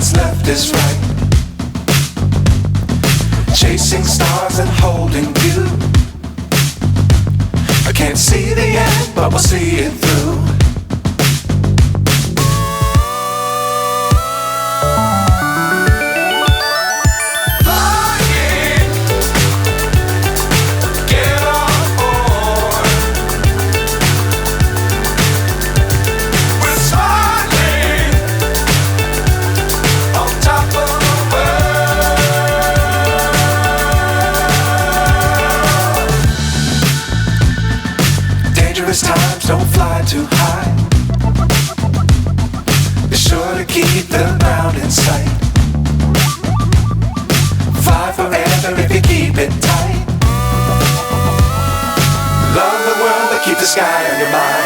what's left is right. Chasing stars and holding you. I can't see the end, but we'll see it through. Times don't fly too high. Be sure to keep the ground in sight. Fly forever if you keep it tight. Love the world, but keep the sky on your mind.